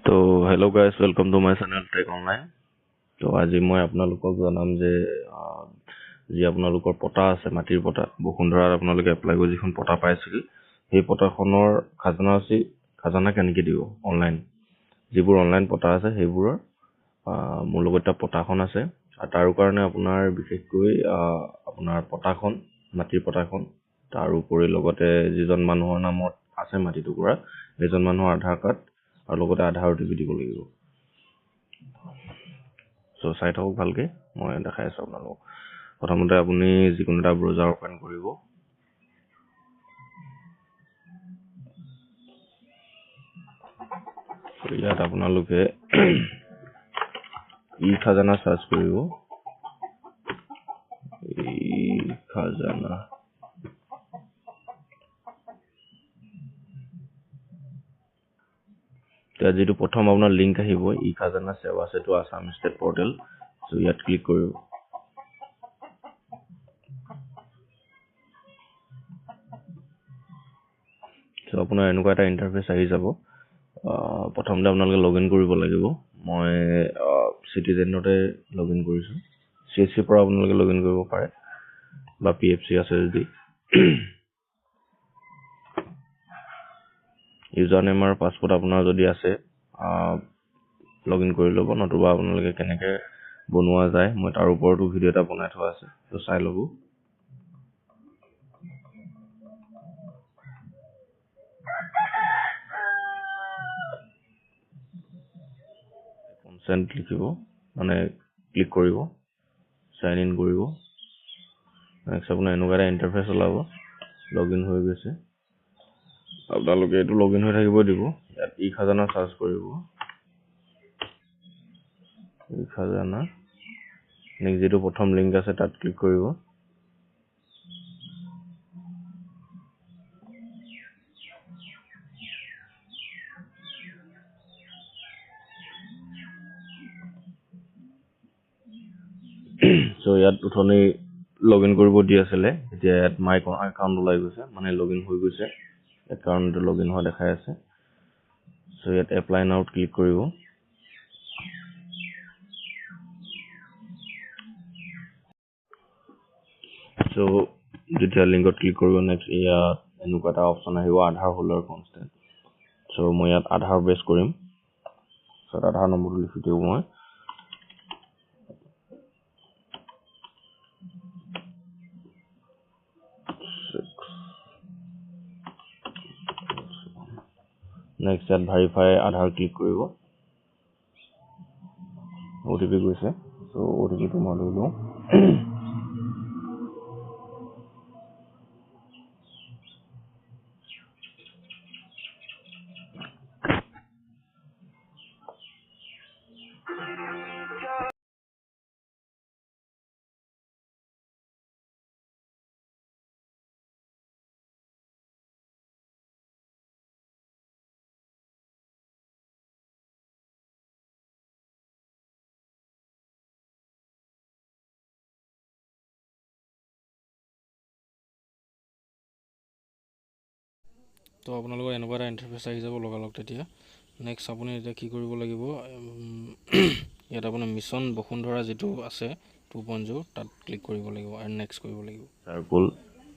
তো hello' guys, welcome to my channel tech online. তো আজি মই আপোনালোকক জনাম যে যি আপোনালোকৰ পটা আছে, মাটিৰ পটা, বসুন্ধৰাত আপোনালোকে এপ্লাই কৰি যিখন পটা পাইছিল, সেই পটাখনৰ খাজানা কেনেকৈ দিব অনলাইন। যিবোৰ অনলাইন পটা আছে সেইবোৰৰ মোৰ লগত এটা পটাখন আছে, আৰু তাৰ কাৰণে আপোনাৰ বিশেষকৈ আপোনাৰ পটাখন, মাটিৰ পটাখন, তাৰ উপৰি লগতে যিজন মানুহৰ নামত আছে মাটি টুকুৰা, সেইজন মানুহৰ আধাৰ কাৰ্ড আৰু লগতে আধাৰ OTP দিব লাগিব। চ' চাই থাকক ভালকে, মই দেখাই আছোঁ আপোনালোকক। প্ৰথমতে আপুনি যিকোনো এটা ব্ৰাউজাৰ অপেন কৰিব। ইয়াত আপোনালোকে ই-খাজানা চাৰ্চ কৰিব। ই-খাজানা। এতিয়া যিটো প্ৰথম আপোনাৰ লিংক আহিব, ই-খাজানা সেৱা সেতু আসাম ষ্টেট পৰ্টেল, চ' ইয়াত ক্লিক কৰিব। চ' আপোনাৰ এনেকুৱা এটা ইণ্টাৰফেচ আহি যাব। প্ৰথমতে আপোনালোকে লগ ইন কৰিব লাগিব। মই চিটিজেনতে লগ ইন কৰিছোঁ। CSCৰ পৰা আপোনালোকে লগ ইন কৰিব পাৰে, বা PFC আছে যদি। ইউজাৰ নেম আৰু পাছৱৰ্ড আপোনাৰ যদি আছে লগ ইন কৰি ল'ব, নতুবা আপোনালোকে কেনেকৈ বনোৱা যায় মই তাৰ ওপৰতো ভিডিঅ' এটা বনাই থোৱা আছে, তো চাই ল'ব। কনচেণ্ট লিখিব, মানে ক্লিক কৰিব, চাইন ইন কৰিব। নেক্সট আপোনাৰ এনেকুৱা এটা ইণ্টাৰফেচ ওলাব, লগ ইন হৈ গৈছে। আপোনালোকে এইটো লগ ইন হৈ থাকিব দিব। ইয়াত ই-খাজানা চাৰ্চ কৰিব, ই-খাজানা। নেক্সট যিটো প্ৰথম লিংক আছে তাত ক্লিক কৰিব। চ' ইয়াত উঠনি লগ ইন কৰিব দি আছিলে, এতিয়া ইয়াত মাই একাউণ্ট ওলাই গৈছে, মানে লগ ইন হৈ গৈছে। একাউণ্টটো লগ ইন হোৱা দেখাই আছে। চ' ইয়াত এপ্লাই নাওত ক্লিক কৰিব। চ' যেতিয়া লিংকত ক্লিক কৰিব, নেক্সট ইয়াত এনেকুৱা এটা অপশ্যন আহিব, আধাৰ হোল্ডাৰ কনষ্টেণ্ট। চ' মই ইয়াত আধাৰ বেছ কৰিম। চ' আধাৰ নম্বৰটো লিখি দিওঁ মই। নেক্সট ইয়াত ভেৰিফাই আধাৰ ক্লিক কৰিব। OTP গৈছে, চ' OTPটো মই লৈ লওঁ। তো আপোনালোকৰ এনেকুৱা এটা ইণ্টাৰফেচ আহি যাব লগালগ। তেতিয়া নেক্সট আপুনি এতিয়া কি কৰিব লাগিব, ইয়াত আপোনাৰ মিছন বসুন্ধৰা যিটো আছে 2.0, তাত ক্লিক কৰিব লাগিব আৰু নেক্সট কৰিব লাগিব। চাৰ্কুল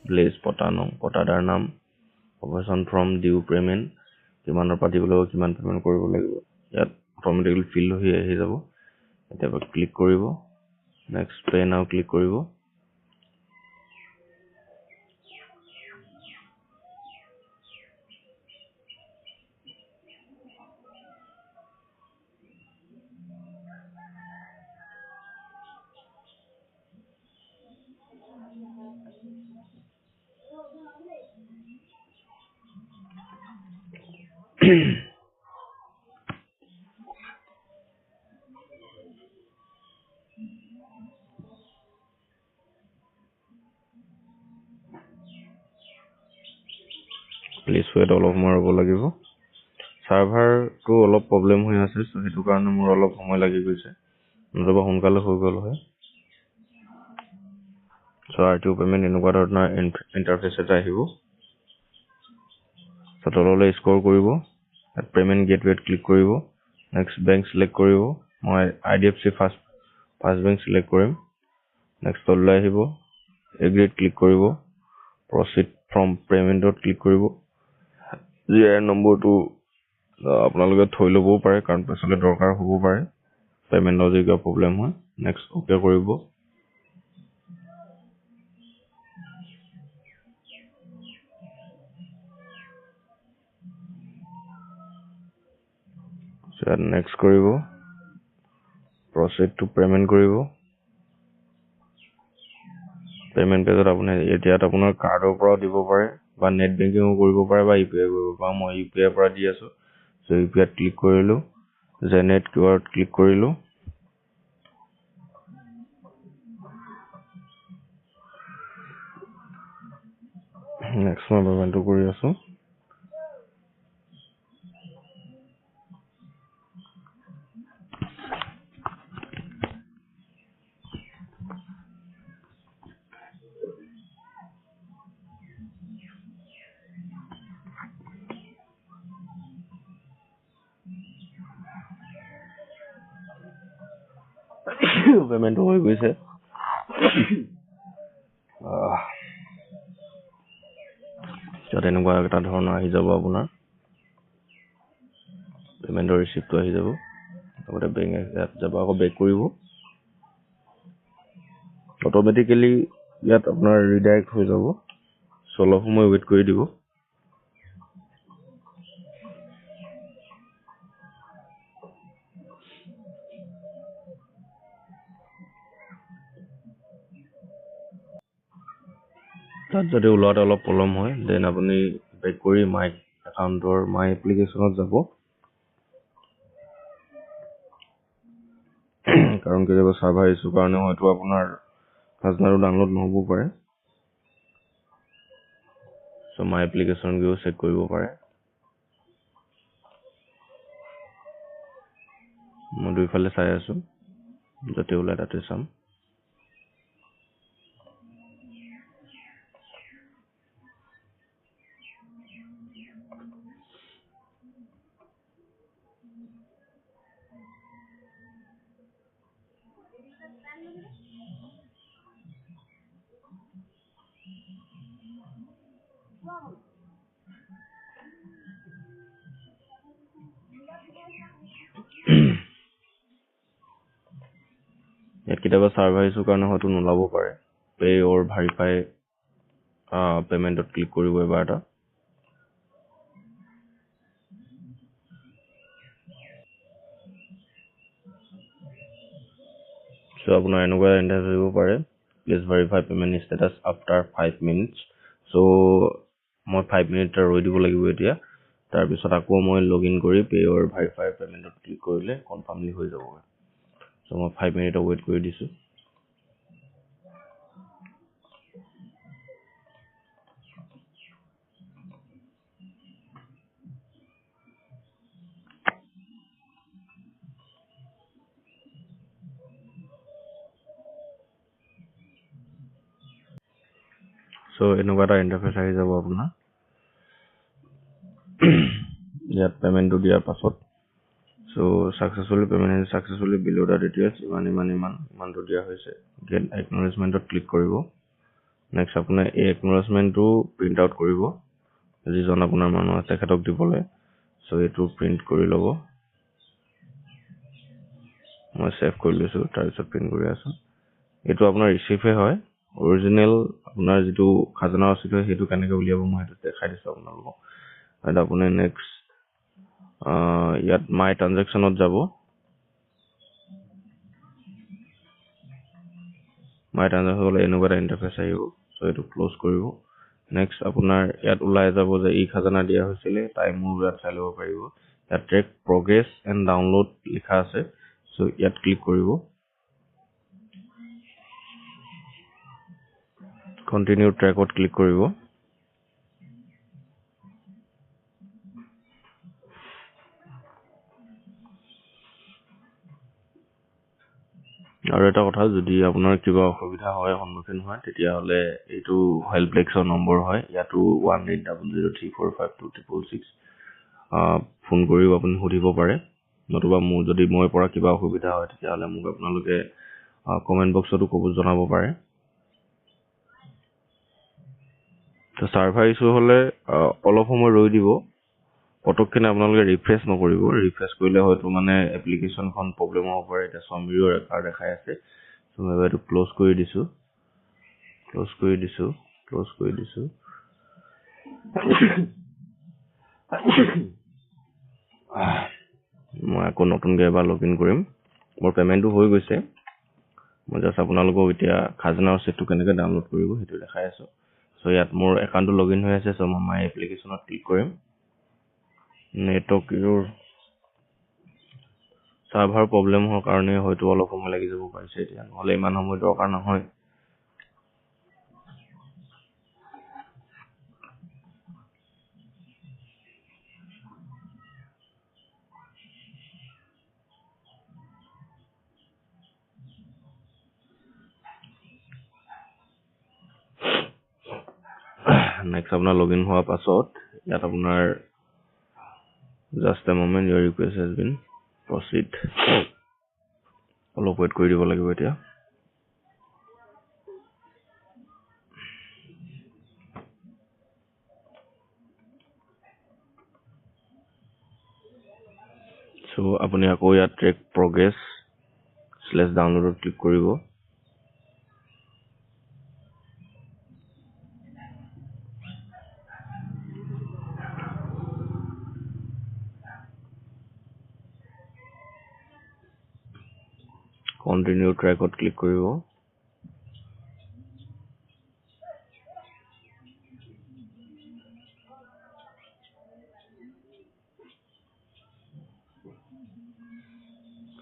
ব্লেজ পটানং, পটাদাৰ নাম, অপাৰেশ্যন ফ্ৰম ডিউ পে'মেণ্ট, কিমানৰ পৰা দিব লাগিব, কিমান পে'মেণ্ট কৰিব লাগিব, ইয়াত অট'মেটিকেলি ফিল হৈ আহি যাব। এতিয়া ক্লিক কৰিব, নেক্সট পে' নাও ক্লিক কৰিব। প্লিজ ৱেইট, অলপ সময় ৰ'ব লাগিব। চাৰ্ভাৰটো অলপ প্ৰব্লেম হৈ আছে, চ' সেইটো কাৰণে মোৰ অলপ সময় লাগি গৈছে, নতুবা সোনকালে হৈ গ'ল হয়। চ' RTO পে'মেণ্ট এনেকুৱা ধৰণৰ ইণ্টাৰফেচ এটা আহিব। চ' তললৈ স্ক্ৰল কৰিব, পে'মেণ্ট গেটৱেত ক্লিক কৰিব। নেক্সট বেংক সিলেক্ট কৰিব মই IDFC ফাৰ্ষ্ট বেংক সিলেক্ট কৰিম নেক্সট তললৈ আহিব এগ্ৰিত ক্লিক কৰিব প্ৰচিড ফ্ৰম পেমেন্টত ক্লিক কৰিব জিআৰ নম্বৰটো আপোনালোকে থৈ ল'বও পাৰে কাৰণ পাছলৈ দৰকাৰ হ'ব পাৰে পেমেন্টৰ যদি কিবা প্ৰব্লেম হয় নেক্সট ওকে কৰিব নেক্সট কৰিব প্ৰচিড টু পেমেন্ট কৰিব পেমেন্ট পেজত আপুনি এতিয়াত আপোনাৰ কাৰ্ডৰ পৰাও দিব পাৰে বা নেট বেংকিংও কৰিব পাৰে বা ইউপিআই কৰিব পাৰে মই ইউপিআই পৰা দি আছো সো ইউপিআই ক্লিক কৰিলো জেনেৰেট কিউআৰ ক্লিক কৰিলো নেক্সট মই পেমেন্টটো কৰি আছো পেমেন্টটো হৈ গৈছে তেনেকুৱা এটা ধৰণৰ আহি যাব আপোনাৰ পেমেন্টৰ ৰিসিপ্টটো আহি যাব লগতে বেংক ইয়াত যাব আকৌ বেক কৰিব অটোমেটিক্যালি ইয়াত আপোনাৰ ৰিডাইৰেক্ট হৈ যাব অলপ সময় ওয়েট কৰি দিব তাত যদি ওলাওতে অলপ প্ৰব্লেম হয় দেন আপুনি বেক কৰি মাই একাউন্টৰ মাই এপ্লিকেশনত যাব কাৰণ কেতিয়াবা সাৰ্ভাৰ ইছ্যু কাৰণে হয়তো আপোনাৰ খাজনাটো ডাউনলোড নহব পাৰে সো মাই এপ্লিকেশন গিও চেক কৰিব পাৰে মই দুইফালে চাই আছো যাতে ওলাই তাতে চাম ইয়াত কেতিয়াবা সাৰ্ভাৰ ইছ্যু কাৰণে হয়তো নোলাব পাৰে পে অৰ ভেৰিফাই পেমেন্টত ক্লিক কৰিব এবাৰ এটা সো আপোনাৰ এনেকুৱা ইন্টাৰফেস হ'ব পাৰে please verify payment status after 5 minutes so মই 5 মিনিট ৰৈ দিব লাগিব এতিয়া তাৰ পিছত আকৌ মই লগইন কৰি পে অৰ ভেৰিফাই পেমেন্টত ক্লিক কৰিলে কনফাৰ্মলি হৈ যাব সো মই 5 মিনিট ওয়েট কৰি দিছো সো এনেকুৱা এটা ইন্টাৰফেস আহি যাব আপোনাৰ ইয়াত পেমেন্টটো দিয়াৰ পাছত so successfully payment is successfully below the details ইমানটো দিয়া হৈছে get acknowledgementত ক্লিক কৰিব নেক্সট আপোনাৰ এই acknowledgementটো প্ৰিন্ট আউট কৰিব যিজন আপোনাৰ মানুহ আছে তেখেতক দিবলৈ সো এইটো প্ৰিন্ট কৰি ল'ব মই সেভ কৰি লৈছো তাৰ পিছত প্ৰিন্ট কৰি আছো এইটো আপোনাৰ ৰিসিভে হয় অৰিজিনাল আপোনাৰ যেটো খাজনা ৰচিদ হয় হেতু কেনেকৈ উলিয়াব মই হেতু দেখাই দিছো আপোনালোকক আৰু আপুনি নেক্সট ইয়াত মাই ট্ৰানজাকশনত যাব মাই ট্ৰানজাকশন হলে এনেকুৱা এটা ইন্টাৰফেস আহিব সো এইটো ক্লোজ কৰিব নেক্সট আপোনাৰ ইয়াত ওলাই যাব যে ই খাজনা দিয়া হৈছিল তাই মোৰ ইয়াত চাই ল'ব পাৰিব ইয়াত ট্ৰেক প্ৰগ্ৰেছ এণ্ড ডাউনলোড লিখা আছে সো ইয়াত ক্লিক কৰিব কন্টিনিউ ট্ৰেকত ক্লিক কৰিব আৰু এটা কথা যদি আপোনাৰ কিবা অসুবিধা হয় সন্মুখীন হয় তেতিয়া হলে এইটো হেল্পডেস্কৰ নম্বৰ হয় ইয়াতো 1800345266 ফোন কৰিও আপুনি সুধিব পাৰে নতুবা মোৰ যদি মই পৰা কিবা অসুবিধা হয় তেতিয়াহ'লে মোক আপোনালোকে কমেন্ট বক্সতো জনাব পাৰে। তো সাৰ্ভাৰ ইছ্যু হলে অলপ সময় ৰৈ দিব, পটককেনে আপোনালোকে ৰিফ্ৰেছ নকৰিব। ৰিফ্ৰেছ কৰিলে হয়তো মানে এপ্লিকেশ্যনখন প্ৰব্লেম হ'ব পাৰে। এতিয়া সমীৰৰ ৰেকৰ্ড দেখাই আছে, তো মই এইটো ক্লোজ কৰি দিছো। মই আকৌ নতুনকৈ এবাৰ লগইন কৰিম। মোৰ পেমেন্টটো হৈ গৈছে। মই জাষ্ট আপোনালোকক এতিয়া খাজানা ৰচিদটো কেনেকৈ ডাউনলোড কৰিব সেইটো দেখাই আছো। সো ইয়াত মোৰ একাউণ্টটো লগইন হৈ আছে, সো মই মাই এপ্লিকেশ্যনত ক্লিক কৰিম। নেটৱৰ্ক ইউৰ সাৰ্ভাৰ প্ৰব্লেম হোৱাৰ কাৰণে হয়তো অলপ সময় লাগি যাব পাৰিছে এতিয়া, নহ'লে ইমান সময় দৰকাৰ নহয়। নেক্সট আপোনাৰ লগইন হোৱাৰ পাছত ইয়াত আপোনাৰ just a moment, Euro request has been proceed. অলপ ৱেইট কৰি দিব লাগিব এতিয়া। সো আপুনি আকৌ ইয়াত ট্ৰেক প্ৰগ্ৰেছ /ডাউনলোডত ক্লিক কৰিব। কন্টিনিউ ট্ৰেকত ক্লিক কৰিব।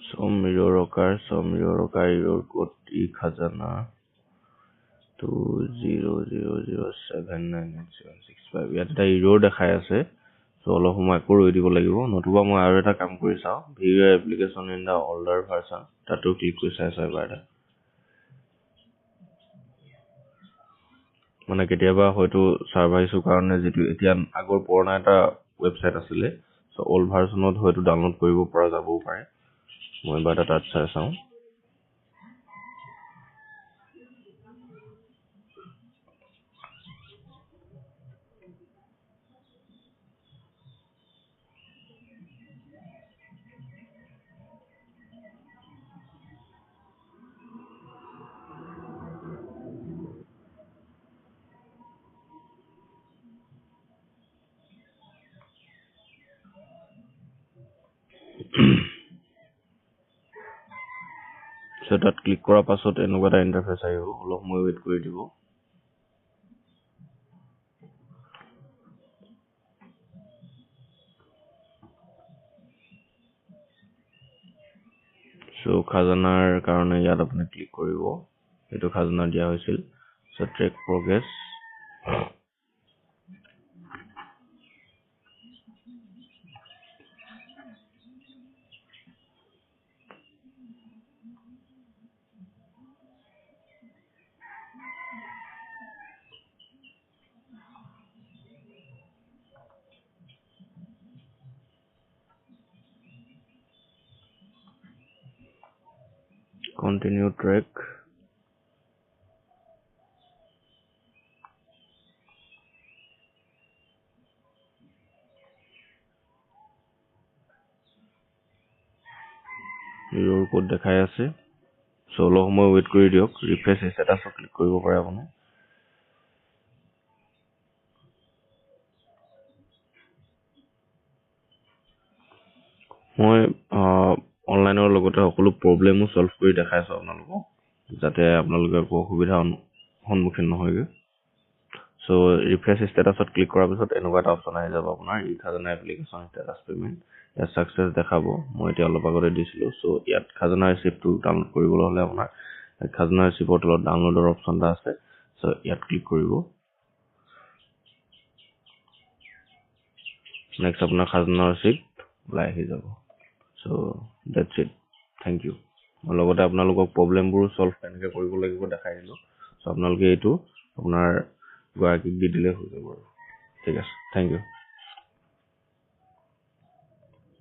সমীৰৰ ৰকাৰ ইউৰ কোড ই খাজানা 2000799765। ইয়াত এটা ইৰৰ দেখাই আছে, সো অলপ সময় আকৌ ৰৈ দিব লাগিব। নতুবা মই আৰু এটা কাম কৰি চাওঁ, view application in the older version, তাতো ক্লিক কৰি চাইছো এবাৰ এটা। মানে কেতিয়াবা হয়তো সাৰ্ভাৰ ইছ্যুৰ কাৰণে যিটো এতিয়া আগৰ পুৰণা এটা ৱেবছাইট আছিলে, সো অল্ড ভাৰ্চনত হয়তো ডাউনলোড কৰিব পৰা যাবও পাৰে। মই এবাৰ এটা তাত চাই চাওঁ। সো তাত ক্লিক কৰাৰ পাছত এনেকুৱা এটা ইণ্টাৰফেচ আহিব, অলপ সময় ৱেইট কৰি দিব। সো খাজানাৰ কাৰণে ইয়াত আপুনি ক্লিক কৰিব, এইটো খাজানা দিয়া হৈছিল। So track progress, continue track. Your code দেখাই আছে, সো অলপ সময় ৱেইট কৰি দিয়ক। ৰিফ্ৰেছ ষ্টেটাছত ক্লিক কৰিব পাৰে আপুনি। মই অনলাইনৰ লগতে সকলো প্ৰব্লেমো সলভ কৰি দেখাইছো আপোনালোকক, যাতে আপোনালোকে একো অসুবিধাৰ সন্মুখীন নহয়গৈ। সো ৰিফ্ৰেছ ষ্টেটাছত ক্লিক কৰাৰ পিছত এনেকুৱা এটা অপশ্যন আহি যাব আপোনাৰ ই খাজানা এপ্লিকেশ্যন ষ্টেটাছ পেমেন্ট। ইয়াত ছাকচেছ দেখাব, মই এতিয়া অলপ আগতে দিছিলো। সো ইয়াত খাজানা ৰিচিপ্টটো ডাউনলোড কৰিবলৈ হ'লে আপোনাৰ খাজানা ৰিচিপ্টৰ তলত ডাউনলোডৰ অপশ্যন এটা আছে, সো ইয়াত ক্লিক কৰিব। নেক্সট আপোনাৰ খাজানা ৰিচিপ্ট ওলাই আহি যাব। So that's it, thank you. মই লগতে আপোনালোকক প্ৰব্লেমবোৰ সলভ কেনেকৈ কৰিব লাগিব দেখাই দিলো। সো আপোনালোকে এইটো আপোনাৰ গৰাকীক দি দিলে হৈ যাব আৰু। ঠিক আছে, থেংক ইউ।